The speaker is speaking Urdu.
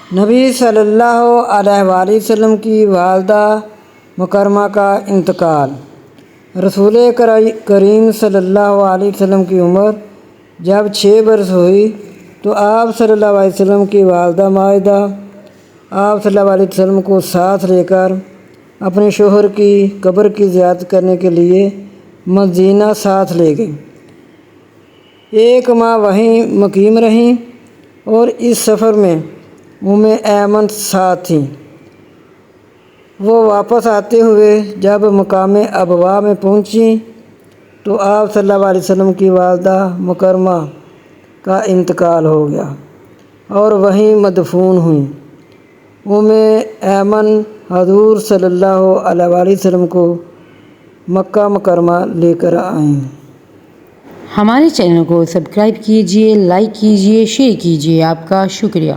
نبی صلی اللہ علیہ وآلہ وسلم کی والدہ مکرمہ کا انتقال۔ رسول کریم صلی اللہ علیہ وسلم کی عمر جب 6 برس ہوئی تو آپ صلی اللہ علیہ وسلم کی والدہ ماجدہ آپ صلی اللہ علیہ وسلم کو ساتھ لے کر اپنے شوہر کی قبر کی زیارت کرنے کے لیے مدینہ ساتھ لے گئیں۔ 1 ماہ وہیں مقیم رہیں اور اس سفر میں ایمن ساتھ تھیں۔ وہ واپس آتے ہوئے جب مقام ابواء میں پہنچیں تو آپ صلی اللہ علیہ وسلم کی والدہ مکرمہ کا انتقال ہو گیا اور وہیں مدفون ہوئیں۔ ایمن حضور صلی اللہ علیہ وآلہ وسلم کو مکہ مکرمہ لے کر آئیں۔ ہمارے چینل کو سبسکرائب کیجیے، لائک کیجیے، شیئر کیجیے۔ آپ کا شکریہ۔